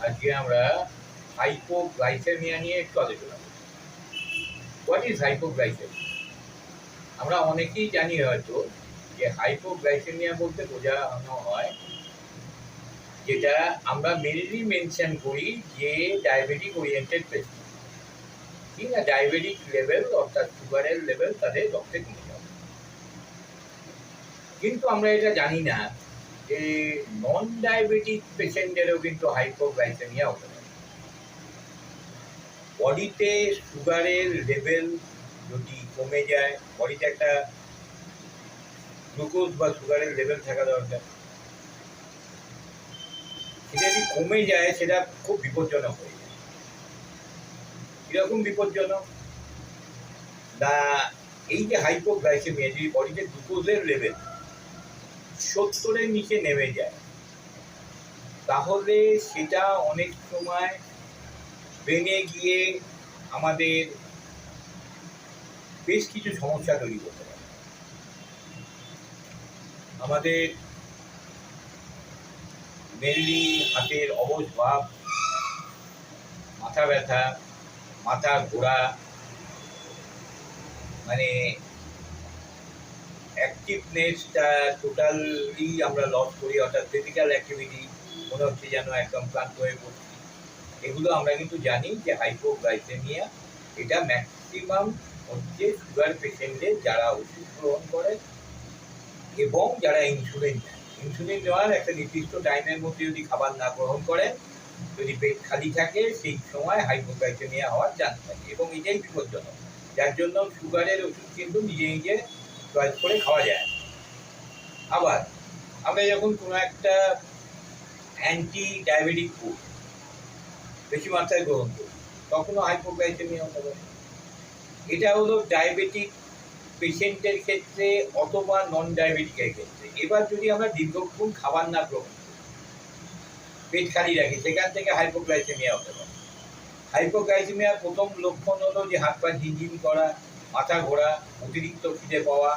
আজকে আমরা হাইপোগ্লাইসেমিয়া নিয়ে একটু আলোচনা করব। What is hypoglycaemia? আমরা অনেকেই জানি হয়তো যে হাইপোগ্লাইসেমিয়া বলতে বোঝানো হয় যেটা আমরা মেনলি মেনশন করি যে ডায়াবেটিক ওরিয়েন্টেড পেশেন্ট, ঠিক না? ডায়াবেটিক লেভেল অর্থাৎ সুগারের লেভেল তাদের রক্তে কমে যাবে। কিন্তু আমরা এটা জানি না যে নন ডায়াবেটিক পেশেন্টেরও কিন্তু হাইপোগ্লাইসেমিয়া হতে পারে। বডিতে সুগারের লেভেল যদি কমে যায়, বডিতে একটা গ্লুকোজ বা সুগারের লেভেল থাকা দরকার, সেটা যদি কমে যায় সেটা খুব বিপজ্জনক হয়ে যায়। কিরকম বিপজ্জনক? না, এই যে হাইপোগ্লাইসেমিয়া, যদি বডিতে গ্লুকোজের লেভেল 70-এর নিচে নেমে যায়, তাহলে সেটা অনেক সময় ব্রেনে গিয়ে আমাদের বেশ কিছু সমস্যা তৈরি করতে পারে। আমাদের মেনলি হাতের অবশ ভাব, মাথা ব্যথা, মাথা ঘোরা, মানে অ্যাক্টিভনেসটা টোটালি আমরা লস করি, অর্থাৎ ফিজিক্যাল অ্যাক্টিভিটি মনে হচ্ছে যেন একদম ক্লান্ত হয়ে পড়ছি। এগুলো আমরা কিন্তু জানি যে হাইপোগ্লাইসেমিয়া এটা ম্যাক্সিমাম হচ্ছে সুগার পেশেন্টদের যারা ওষুধ গ্রহণ করে এবং যারা ইনসুলিন নেয়। ইনসুলিন নেওয়ার একটা নির্দিষ্ট টাইমের মধ্যে যদি খাবার না গ্রহণ করে, যদি পেট খালি থাকে, সেই সময় হাইপোগ্লাইসেমিয়া হওয়ার চান্স থাকে এবং এটাই বিপজ্জনক। যার জন্য সুগারের ওষুধ কিন্তু নিজে নিজে চয়েস করে খাওয়া যায়। আবার আমরা যখন কোনো একটা অ্যান্টি ডায়াবেটিক ফুড বেশি মাত্রায় গ্রহণ করি, তখনও হাইপোগ্লাইসেমিয়া হতে পারে। এটা হলো ডায়াবেটিক পেশেন্টের ক্ষেত্রে অথবা নন ডায়াবেটিকের ক্ষেত্রে। এবার যদি আমরা দীর্ঘক্ষণ খাবার না গ্রহণ করি, পেট খালি রাখি, সেখান থেকে হাইপোগ্লাইসেমিয়া হতে পারে। হাইপোগ্লাইসেমিয়ার প্রথম লক্ষণ হলো যে হাত পা ঝিনঝিন করা, মাথা ঘোরা, অতিরিক্ত খিদে পাওয়া,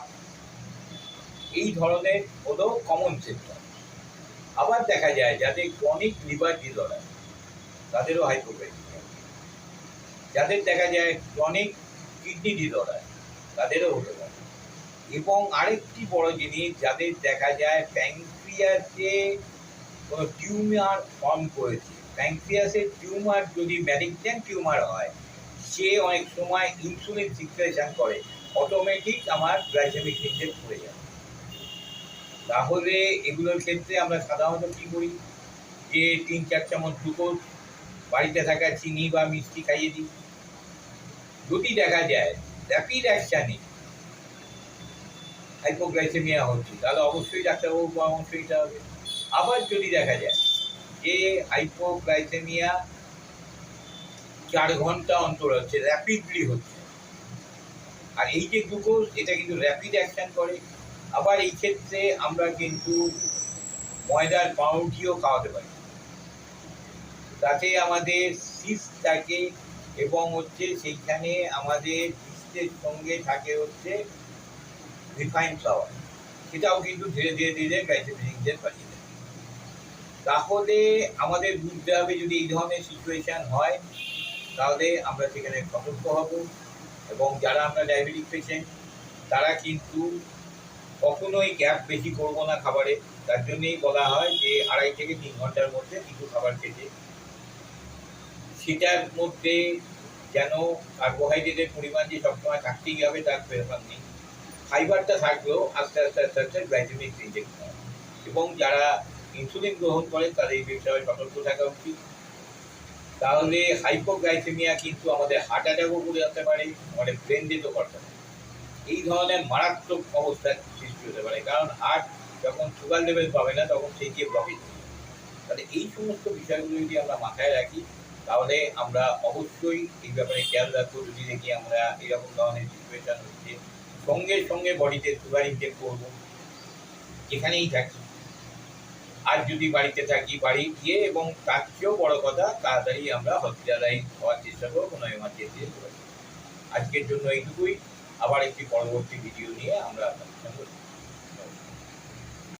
এই ধরনের হলো কমন সিমটম। আবার দেখা যায় যাদের ক্রনিক লিভার ডিসঅর্ডার তাদেরও হাইপোগ্লাইসেমিয়া, যাদের দেখা যায় ক্রনিক কিডনি ডিসঅর্ডার তাদেরও হতে পারে। এবং আরেকটি বড় জিনিস, যাদের দেখা যায় প্যাঙ্ক্রিয়াসে কোনো টিউমার ফর্ম করেছে, প্যাঙ্ক্রিয়াসের টিউমার যদি ম্যালিগন্যান্ট টিউমার হয়, সে অনেক সময় ইনসুলিন সিক্রেশন করে, অটোমেটিক আমার গ্লাইসেমিক ইনডেক্স পড়ে যায়। তাহলে এগুলোর ক্ষেত্রে আমরা সাধারণত কী করি, যে 3-4 চামচ গ্লুকোজ, বাড়িতে থাকা চিনি বা মিষ্টি খাইয়ে দিই। যদি দেখা যায় র্যাপিড অ্যাকশানে হাইপোগ্লাইসেমিয়া হচ্ছে, তাহলে অবশ্যই ডাক্তারবাবুর পরামর্শ নিতে হবে। আবার যদি দেখা যায় যে হাইপোগ্লাইসেমিয়া 4 ঘন্টা অন্তর হচ্ছে, র্যাপিডলি হচ্ছে, আর এই যে গ্লুকোজ, এটা কিন্তু র্যাপিড অ্যাকশন করে, আবার এই ক্ষেত্রে আমরা কিন্তু ময়দার পাউরুটিও খাওয়াতে পারি, তাতে আমাদের সিস্ট থাকে এবং হচ্ছে সেইখানে আমাদের সিস্টের সঙ্গে থাকে হচ্ছে রিফাইন ফ্লাওয়ার, সেটাও কিন্তু ধীরে ধীরে ধীরে গ্লাইসেমিক বাড়িয়ে দেয়। তাহলে আমাদের বুঝতে হবে যদি এই ধরনের সিচুয়েশান হয়, তাহলে আমরা সেখানে সতর্ক হব। এবং যারা আমরা ডায়াবেটিক পেশেন্ট, তারা কিন্তু কখনোই গ্যাপ বেশি করবো না খাবারে। তার জন্যেই বলা হয় যে 2.5 থেকে 3 ঘন্টার মধ্যে কিছু খাবার খেতে, সেটার মধ্যে যেন কার্বোহাইড্রেটের পরিমাণ যে সবসময় থাকতেই হবে তার ব্যাপার নেই, ফাইবারটা থাকলেও আস্তে আস্তে আস্তে আস্তে গ্লাইসেমিক ইনডেক্স হয়। এবং যারা ইনসুলিন গ্রহণ করেন তাদের এই বিষয়ে সতর্ক থাকা উচিত। তাহলে হাইপোগ্লাইসেমিয়া কিন্তু আমাদের হার্ট অ্যাটাকও করে যেতে পারে, আমাদের ব্রেন ডেথও করতে পারে, এই ধরনের মারাত্মক অবস্থার সৃষ্টি হতে পারে। কারণ হার্ট যখন সুগার লেভেল পাবে না, তখন সেই গিয়ে ব্লকেজ হবে। তাহলে এই সমস্ত বিষয়গুলো যদি আমরা মাথায় রাখি, তাহলে আমরা অবশ্যই এই ব্যাপারে খেয়াল রাখবো। যদি দেখি আমরা এরকম ধরনের সিচুয়েশান হচ্ছে, সঙ্গে সঙ্গে বডিতে সুগার ইনটেক করবো যেখানেই থাকি। আর যদি বাড়িতে থাকি, বাড়ি গিয়ে এবং তার চেয়েও বড় কথা, তাড়াতাড়ি আমরা হসপিটালাইজ হওয়ার চেষ্টা করবো কোনো এমার্জেন্সি। আজকের জন্য এইটুকুই। আবার একটি পরবর্তী ভিডিও নিয়ে আমরা আপনাদের সঙ্গে